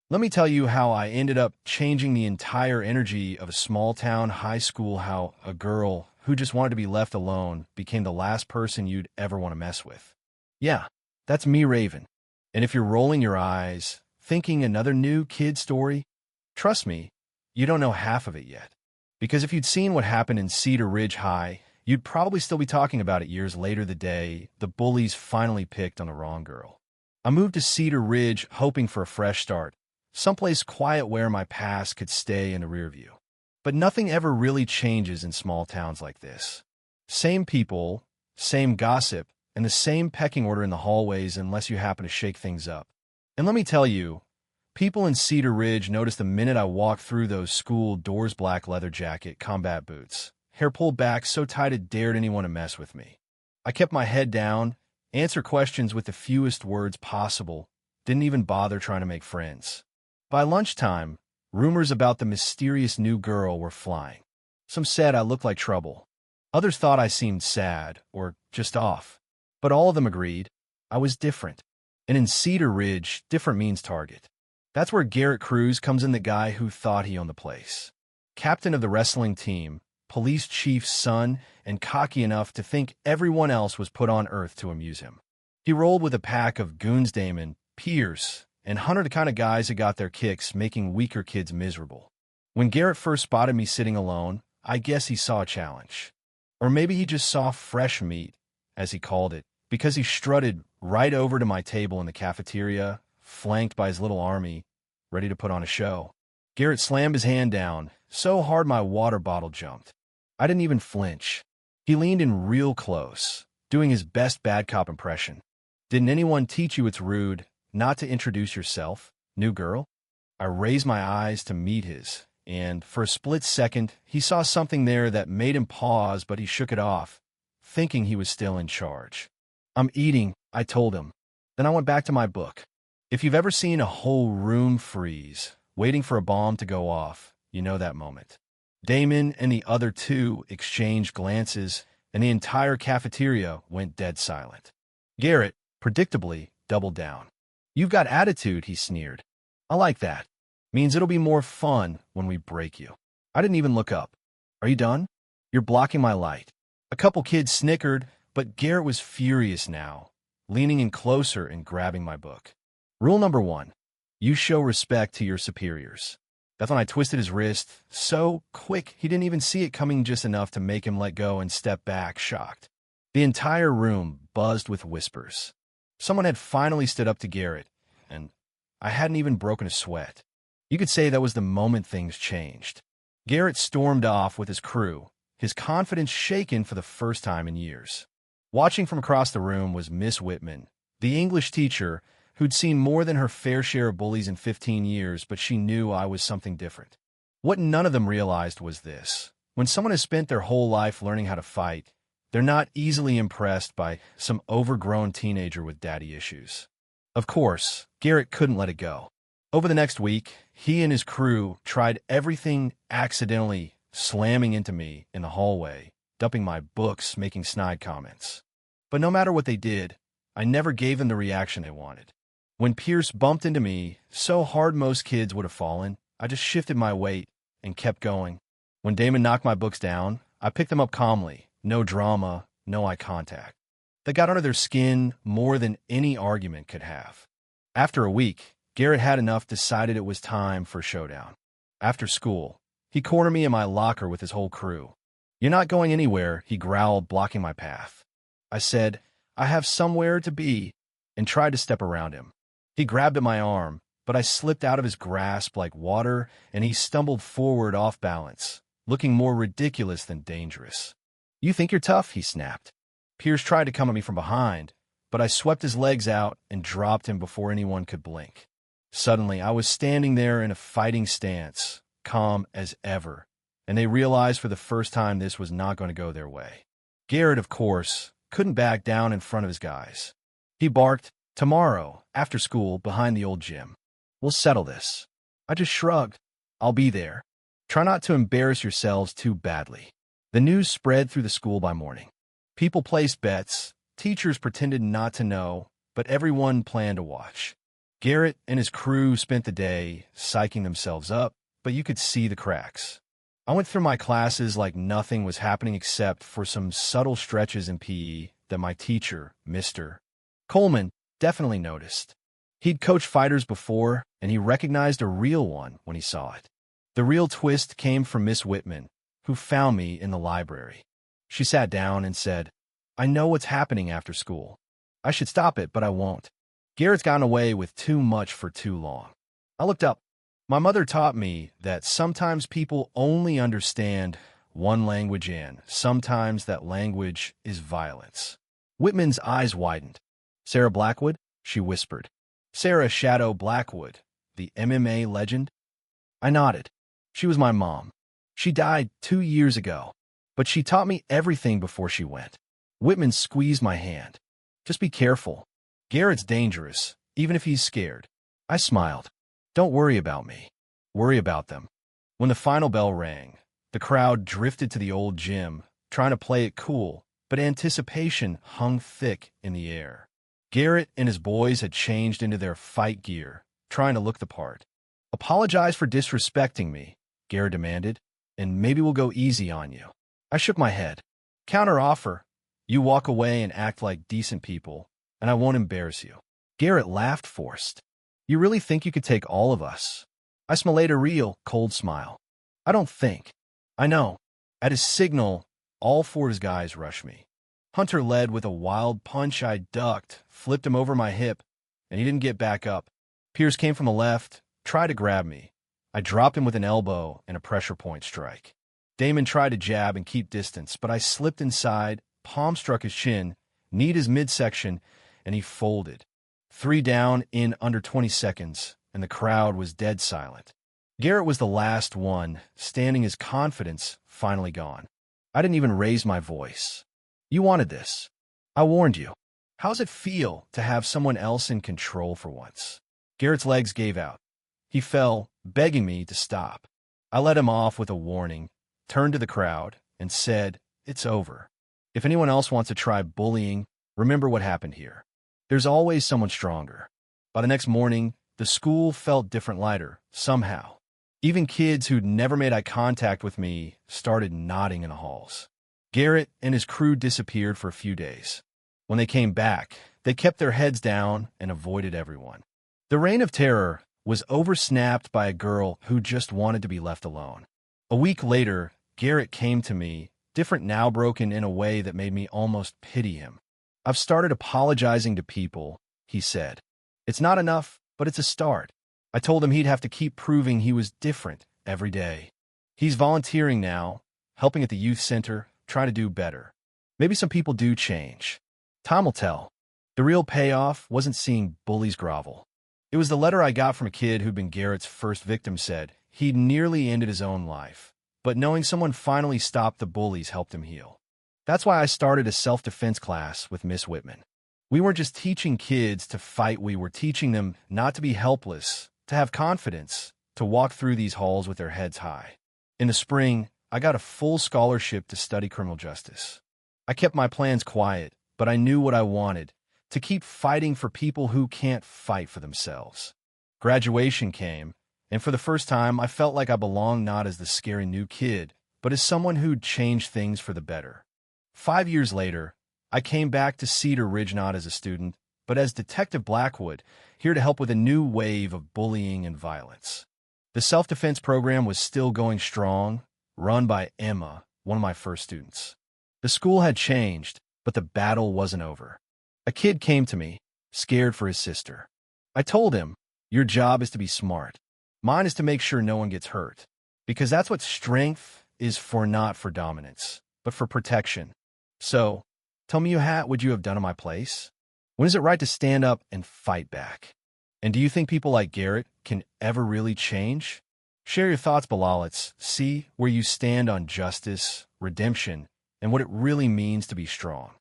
Let me tell you how I ended up changing the entire energy of a small town high school, how a girl who just wanted to be left alone became the last person you'd ever want to mess with. Yeah, that's me, Raven. And if you're rolling your eyes, thinking another new kid story, trust me, you don't know half of it yet. Because if you'd seen what happened in Cedar Ridge High, you'd probably still be talking about it years later, the day the bullies finally picked on the wrong girl. I moved to Cedar Ridge hoping for a fresh start, someplace quiet where my past could stay in the rear view. But nothing ever really changes in small towns like this. Same people, same gossip, and the same pecking order in the hallways unless you happen to shake things up. And let me tell you, people in Cedar Ridge noticed the minute I walked through those school doors, black leather jacket, combat boots, hair pulled back so tight it dared anyone to mess with me. I kept my head down, answered questions with the fewest words possible, didn't even bother trying to make friends. By lunchtime, rumors about the mysterious new girl were flying. Some said I looked like trouble. Others thought I seemed sad or just off. But all of them agreed I was different. And in Cedar Ridge, different means target. That's where Garrett Cruz comes in, the guy who thought he owned the place. Captain of the wrestling team, police chief's son, and cocky enough to think everyone else was put on earth to amuse him. He rolled with a pack of goons, Damon, Pierce, and Hunter, the kind of guys that got their kicks making weaker kids miserable. When Garrett first spotted me sitting alone, I guess he saw a challenge. Or maybe he just saw fresh meat, as he called it, because he strutted right over to my table in the cafeteria, flanked by his little army, ready to put on a show. Garrett slammed his hand down, so hard my water bottle jumped. I didn't even flinch. He leaned in real close, doing his best bad cop impression. Didn't anyone teach you it's rude not to introduce yourself, new girl? I raised my eyes to meet his, and for a split second, he saw something there that made him pause, but he shook it off, thinking he was still in charge. I'm eating, I told him. Then I went back to my book. If you've ever seen a whole room freeze, waiting for a bomb to go off, you know that moment. Damon and the other two exchanged glances, and the entire cafeteria went dead silent. Garrett, predictably, doubled down. You've got attitude, he sneered. I like that. Means it'll be more fun when we break you. I didn't even look up. Are you done? You're blocking my light. A couple kids snickered, but Garrett was furious now, leaning in closer and grabbing my book. Rule number 1, you show respect to your superiors. That's when I twisted his wrist so quick he didn't even see it coming, just enough to make him let go and step back, shocked. The entire room buzzed with whispers. Someone had finally stood up to Garrett, and I hadn't even broken a sweat. You could say that was the moment things changed. Garrett stormed off with his crew, his confidence shaken for the first time in years. Watching from across the room was Miss Whitman, the English teacher who'd seen more than her fair share of bullies in 15 years, but she knew I was something different. What none of them realized was this. When someone has spent their whole life learning how to fight, they're not easily impressed by some overgrown teenager with daddy issues. Of course, Garrett couldn't let it go. Over the next week, he and his crew tried everything, accidentally slamming into me in the hallway, dumping my books, making snide comments. But no matter what they did, I never gave them the reaction they wanted. When Pierce bumped into me so hard most kids would have fallen, I just shifted my weight and kept going. When Damon knocked my books down, I picked them up calmly. No drama, no eye contact. That got under their skin more than any argument could have. After a week, Garrett had enough, decided it was time for a showdown. After school, he cornered me in my locker with his whole crew. You're not going anywhere, he growled, blocking my path. I said, I have somewhere to be, and tried to step around him. He grabbed at my arm, but I slipped out of his grasp like water, and he stumbled forward off balance, looking more ridiculous than dangerous. You think you're tough, he snapped. Pierce tried to come at me from behind, but I swept his legs out and dropped him before anyone could blink. Suddenly, I was standing there in a fighting stance, calm as ever, and they realized for the first time this was not going to go their way. Garrett, of course, couldn't back down in front of his guys. He barked, tomorrow, after school, behind the old gym. We'll settle this. I just shrugged. I'll be there. Try not to embarrass yourselves too badly. The news spread through the school by morning. People placed bets. Teachers pretended not to know, but everyone planned to watch. Garrett and his crew spent the day psyching themselves up, but you could see the cracks. I went through my classes like nothing was happening except for some subtle stretches in PE that my teacher, Mr. Coleman, definitely noticed. He'd coached fighters before, and he recognized a real one when he saw it. The real twist came from Miss Whitman, who found me in the library. She sat down and said, "I know what's happening after school. I should stop it, but I won't. Garrett's gotten away with too much for too long." I looked up. My mother taught me that sometimes people only understand one language and sometimes that language is violence. Whitman's eyes widened. "Sarah Blackwood?" she whispered. "Sarah Shadow Blackwood, the MMA legend?" I nodded. She was my mom. She died 2 years ago, but she taught me everything before she went. Whitman squeezed my hand. "Just be careful. Garrett's dangerous, even if he's scared." I smiled. "Don't worry about me. Worry about them." When the final bell rang, the crowd drifted to the old gym, trying to play it cool, but anticipation hung thick in the air. Garrett and his boys had changed into their fight gear, trying to look the part. "Apologize for disrespecting me," Garrett demanded, "and maybe we'll go easy on you." I shook my head. "Counter offer. You walk away and act like decent people, and I won't embarrass you." Garrett laughed forced. "You really think you could take all of us?" I smiled a real, cold smile. "I don't think. I know." At his signal, all 4 of his guys rushed me. Hunter led with a wild punch. I ducked, flipped him over my hip, and he didn't get back up. Pierce came from the left, tried to grab me. I dropped him with an elbow and a pressure point strike. Damon tried to jab and keep distance, but I slipped inside, palm struck his chin, kneed his midsection, and he folded. 3 down in under 20 seconds, and the crowd was dead silent. Garrett was the last one, standing, his confidence finally gone. I didn't even raise my voice. "You wanted this. I warned you. How's it feel to have someone else in control for once?" Garrett's legs gave out. He fell, begging me to stop. I let him off with a warning, turned to the crowd, and said, "It's over. If anyone else wants to try bullying, remember what happened here. There's always someone stronger." By the next morning, the school felt different, lighter, somehow. Even kids who'd never made eye contact with me started nodding in the halls. Garrett and his crew disappeared for a few days. When they came back, they kept their heads down and avoided everyone. The reign of terror was oversnapped by a girl who just wanted to be left alone. A week later, Garrett came to me, different now, broken in a way that made me almost pity him. "I've started apologizing to people," he said. "It's not enough, but it's a start." I told him he'd have to keep proving he was different every day. He's volunteering now, helping at the youth center, trying to do better. Maybe some people do change. Time will tell. The real payoff wasn't seeing bullies grovel. It was the letter I got from a kid who'd been Garrett's first victim. Said he'd nearly ended his own life, but knowing someone finally stopped the bullies helped him heal. That's why I started a self-defense class with Miss Whitman. We weren't just teaching kids to fight, we were teaching them not to be helpless, to have confidence, to walk through these halls with their heads high. In the spring, I got a full scholarship to study criminal justice. I kept my plans quiet, but I knew what I wanted, to keep fighting for people who can't fight for themselves. Graduation came, and for the first time, I felt like I belonged, not as the scary new kid, but as someone who'd changed things for the better. 5 years later, I came back to Cedar Ridge not as a student, but as Detective Blackwood, here to help with a new wave of bullying and violence. The self-defense program was still going strong, run by Emma, one of my first students. The school had changed, but the battle wasn't over. A kid came to me, scared for his sister. I told him, "Your job is to be smart. Mine is to make sure no one gets hurt. Because that's what strength is for, not for dominance, but for protection. So, tell me, what would you have done in my place? When is it right to stand up and fight back? And do you think people like Garrett can ever really change?" Share your thoughts below. Let's see where you stand on justice, redemption, and what it really means to be strong.